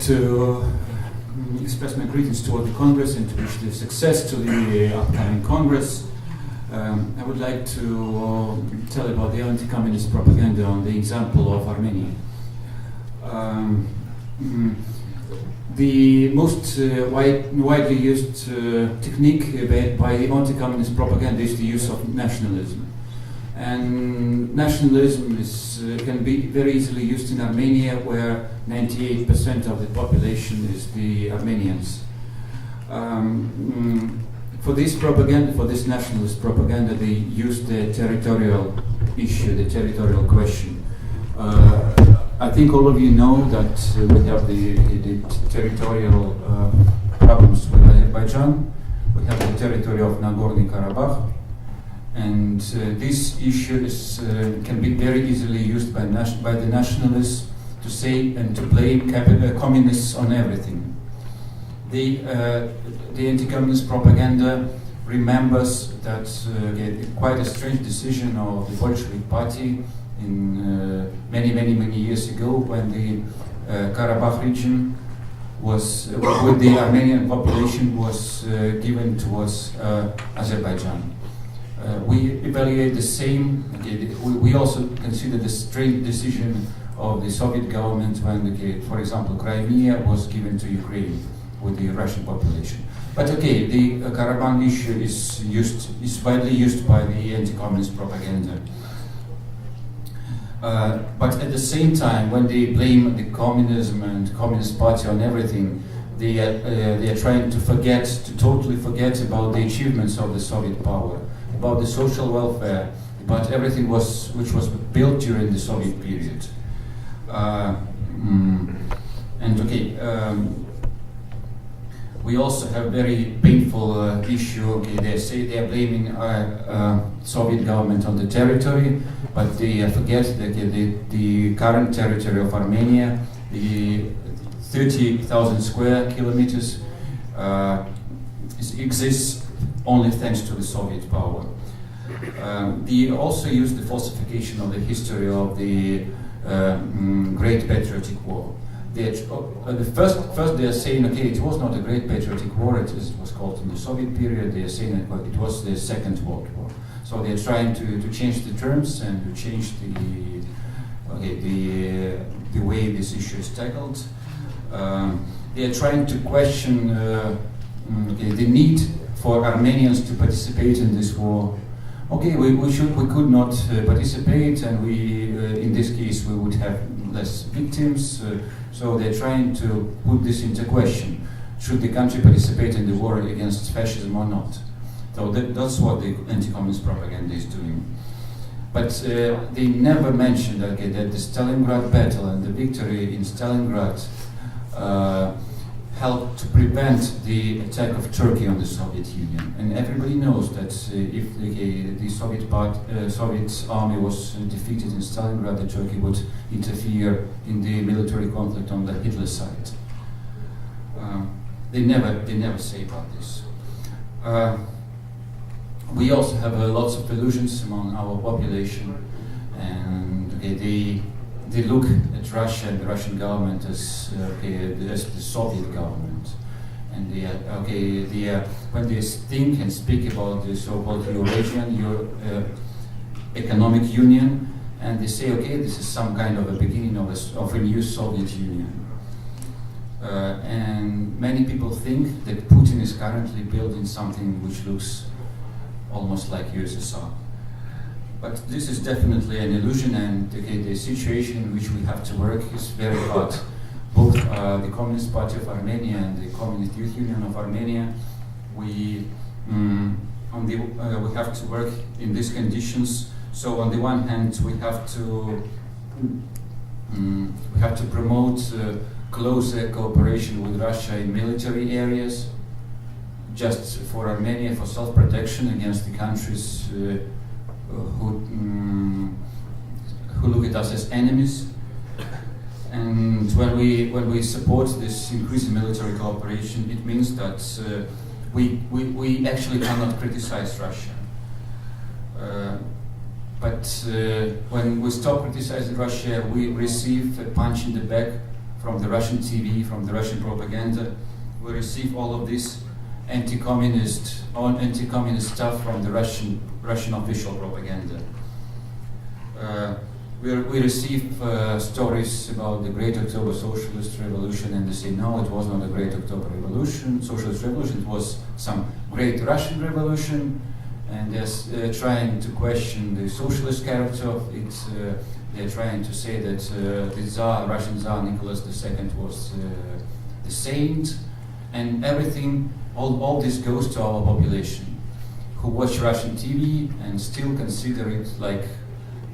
to express my greetings to all the Congress and to wish the success to the upcoming Congress. I would like to tell about the anti-communist propaganda on the example of Armenia. The most widely used technique by the anti-communist propaganda is the use of nationalism. And nationalism can be very easily used in Armenia, where 98% of the population is the Armenians. For this propaganda, for this nationalist propaganda, they use the territorial issue, the territorial question. I think all of you know that we have the territorial problems with Azerbaijan. We have the territory of Nagorno-Karabakh. And this issue can be very easily used by the nationalists to say and to blame communists on everything. The anti-communist propaganda remembers that quite a strange decision of the Bolshevik party in many years ago, when the Karabakh region was, with the Armenian population, was given towards Azerbaijan. We evaluate the same. We also consider the strange decision of the Soviet government when, for example, Crimea was given to Ukraine with the Russian population. But the Karabakh issue is widely used by the anti-communist propaganda. But at the same time, when they blame the communism and Communist Party on everything, they are trying to totally forget about the achievements of the Soviet power, about the social welfare, about everything which was built during the Soviet period. We also have very painful issue. They say they are blaming Soviet government on the territory, but they forget that the current territory of Armenia, the 30,000 square kilometers, exists only thanks to the Soviet power. They also use the falsification of the history of the Great Patriotic War. First they are saying, it was not a Great Patriotic War, it was called in the Soviet period. They are saying that it was the Second World War. So they are trying to change the terms and to change the way this issue is tackled. They are trying to question the need for Armenians to participate in this war. We could not participate, and in this case we would have less victims. So they're trying to put this into question. Should the country participate in the war against fascism or not? So that's what the anti-communist propaganda is doing. But they never mention that the Stalingrad battle and the victory in Stalingrad helped to prevent the attack of Turkey on the Soviet Union. And everybody knows that if the Soviet army was defeated in Stalingrad, that Turkey would interfere in the military conflict on the Hitler side. They never say about this. We also have lots of illusions among our population, and they look at Russia and the Russian government as the Soviet government, and when they think and speak about the so-called Eurasian economic union, and they say, this is some kind of a beginning of a new Soviet Union. And many people think that Putin is currently building something which looks almost like USSR. But this is definitely an illusion, and the situation in which we have to work is very hard. Both the Communist Party of Armenia and the Communist Youth Union of Armenia, we have to work in these conditions. So on the one hand, we have to promote closer cooperation with Russia in military areas, just for Armenia, for self-protection against the countries who look at us as enemies. And when we support this increasing military cooperation, it means that we actually cannot criticize Russia. But when we stop criticizing Russia, we receive a punch in the back from the Russian TV, from the Russian propaganda. We receive all of this anti-communist stuff from the Russian official propaganda. We receive stories about the Great October Socialist Revolution, and they say, no, it was not a Great October Revolution, Socialist Revolution, it was some Great Russian Revolution, and they're trying to question the socialist character of it. They're trying to say that the Tsar, Russian Tsar Nicholas II was the saint, and everything, all this goes to our population, who watch Russian TV and still consider it like,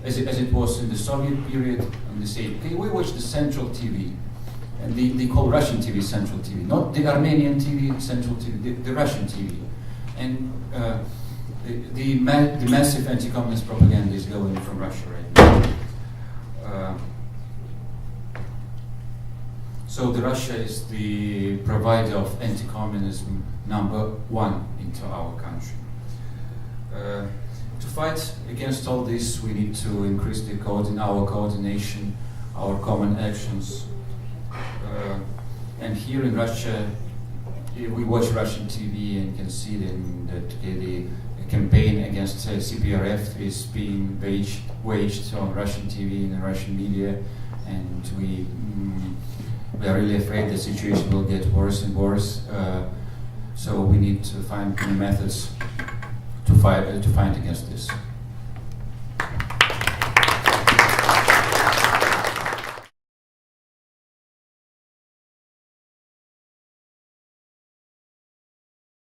as it was in the Soviet period, and they say, okay, we watch the Central TV, and they call Russian TV Central TV, not the Armenian TV Central TV, the Russian TV, and the massive anti-communist propaganda is going from Russia right now. So the Russia is the provider of anti-communism number one into our country. To fight against all this, we need to increase our coordination, our common actions. And here in Russia, we watch Russian TV and can see that the campaign against CPRF is being waged on Russian TV and Russian media, and we are really afraid the situation will get worse and worse. So we need to find new methods to fight against this.